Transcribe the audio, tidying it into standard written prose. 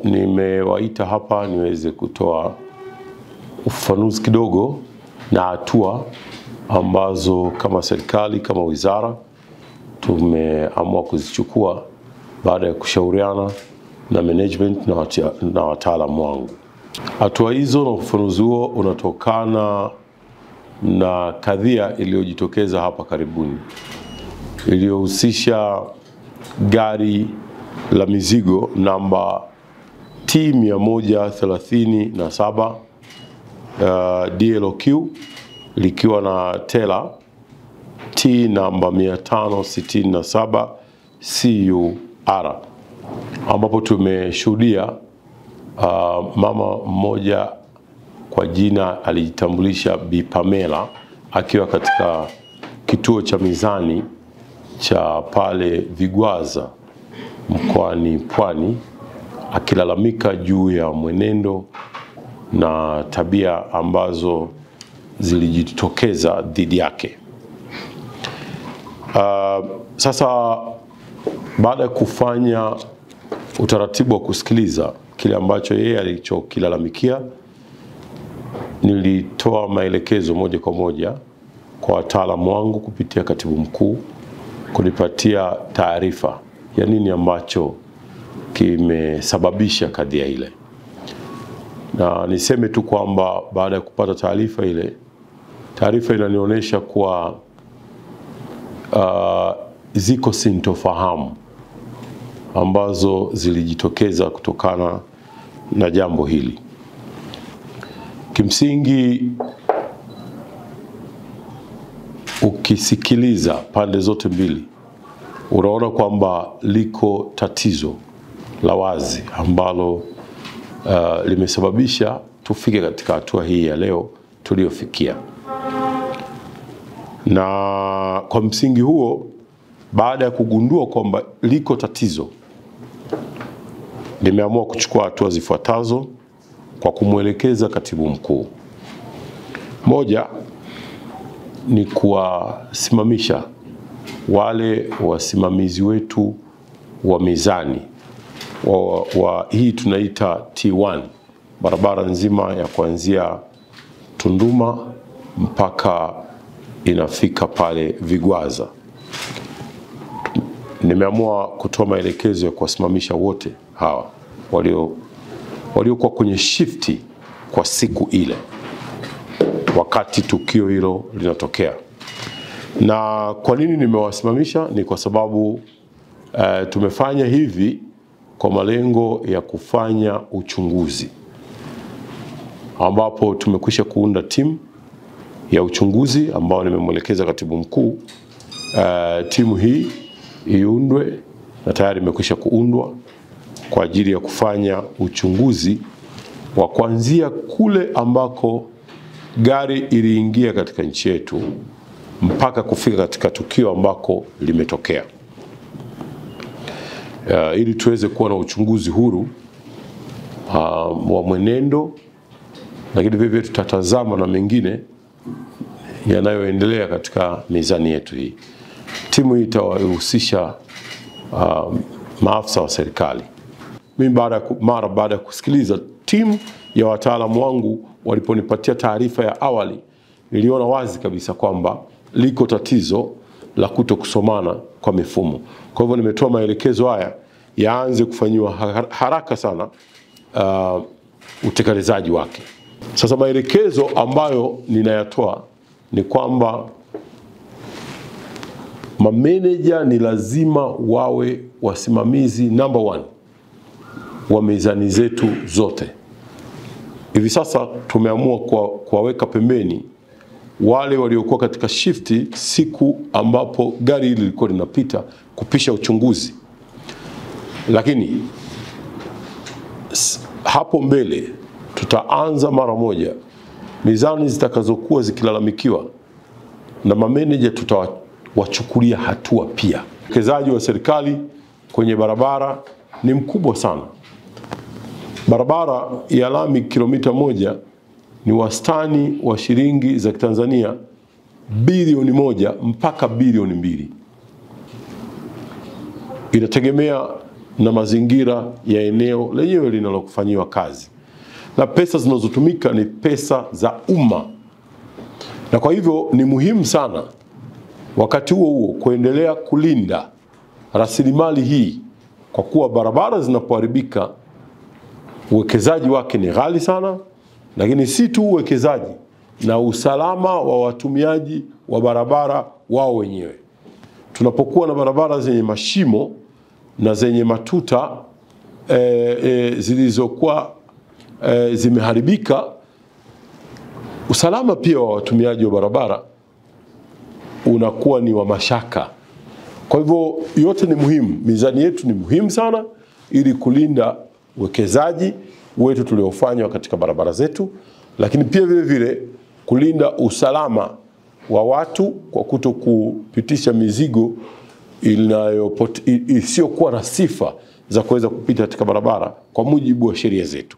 nimewaita hapa niweze kutoa ufafanuzi kidogo na hatua ambazo kama serikali, kama wizara tumeamua kuzichukua baada ya kushauriana na management na wataalamu wangu. Hatua hizo na ufafanuzi huo unatokana na kadhia iliyojitokeza hapa karibuni, iliyohusisha gari la mizigo namba T137 DLQ likiwa na tela T namba 567 CUR, ambapo tumeshuhudia mama mmoja kwa jina alijitambulisha Bi Pamela akiwa katika kituo cha mizani cha pale Vigwaza mkoani Pwani, akilalamika juu ya mwenendo na tabia ambazo zilijitokeza dhidi yake. Sasa baada ya kufanya utaratibu wa kusikiliza kile ambacho yeye alichokilalamikia, nilitoa maelekezo moja kwa moja kwa wataalamu wangu kupitia katibu mkuu kunipatia taarifa ya nini ambacho kimesababisha kadhia ile. Na niseme tu kwamba baada ya kupata taarifa ile, taarifa inanionyesha kuwa ziko sintofahamu ambazo zilijitokeza kutokana na jambo hili. Kimsingi, ukisikiliza pande zote mbili, unaona kwamba liko tatizo la wazi ambalo limesababisha tufike katika hatua hii ya leo tuliofikia. Na kwa msingi huo, baada ya kugundua kwamba liko tatizo, nimeamua kuchukua hatua zifuatazo kwa kumwelekeza katibu mkuu. Moja ni kuwasimamisha wale wasimamizi wetu wa mizani wa hii tunaita T1, barabara nzima ya kuanzia Tunduma mpaka inafika pale Vigwaza. Nimeamua kutoa maelekezo ya kuwasimamisha wote hawa waliokuwa kwenye shifti kwa siku ile wakati tukio hilo linatokea. Na kwa nini nimewasimamisha? Ni kwa sababu tumefanya hivi kwa malengo ya kufanya uchunguzi, ambapo tumekwisha kuunda timu ya uchunguzi ambao nimemwelekeza katibu mkuu timu hii iundwe, na tayari imekwisha kuundwa kwa ajili ya kufanya uchunguzi wa kuanzia kule ambako gari iliingia katika nchi yetu mpaka kufika katika tukio ambako limetokea, ili tuweze kuwa na uchunguzi huru wa mwenendo, lakini vivyo tutatazama na mengine yanayoendelea katika mizani yetu hii. Timu hii itawahusisha maafisa wa serikali. Mimi mara baada ya kusikiliza timu ya wataalamu wangu waliponipatia taarifa ya awali, niliona wazi kabisa kwamba liko tatizo la kutokusomana kwa mifumo. Kwa hivyo nimetoa maelekezo haya yaanze kufanyiwa haraka sana utekelezaji wake. Sasa maelekezo ambayo ninayatoa ni kwamba mameneja ni lazima wawe wasimamizi number 1 wa mizani zetu zote. Hivi sasa tumeamua kuwaweka pembeni wale waliokuwa katika shifti siku ambapo gari hili lilikuwa linapita kupisha uchunguzi. Lakini hapo mbele tutaanza mara moja mizani zitakazokuwa zikilalamikiwa na mameneja tutawachukulia hatua pia. Uwekezaji wa serikali kwenye barabara ni mkubwa sana. Barabara ya lami kilomita 1 ni wastani wa shilingi za Tanzania bilioni 1 mpaka bilioni 2. Inategemea na mazingira ya eneo lenyewe linalokufanyiwa kazi, na pesa zinazotumika ni pesa za umma. Na kwa hivyo ni muhimu sana wakati huo kuendelea kulinda rasilimali hii, kwa kuwa barabara zinapoharibika uwekezaji wake ni ghali sana, lakini si tu uwekezaji, na usalama wa watumiaji wa barabara wao wenyewe. Tunapokuwa na barabara zenye mashimo na zenye matuta zilizokuwa zimeharibika, usalama pia wa watumiaji wa barabara unakuwa ni wa mashaka. Kwa hivyo yote ni muhimu, mizani yetu ni muhimu sana ili kulinda uwekezaji wetu tuliofanywa katika barabara zetu, lakini pia vile vile kulinda usalama wa watu kwa kuto kupitisha mizigo isiyokuwa na sifa za kuweza kupita katika barabara kwa mujibu wa sheria zetu.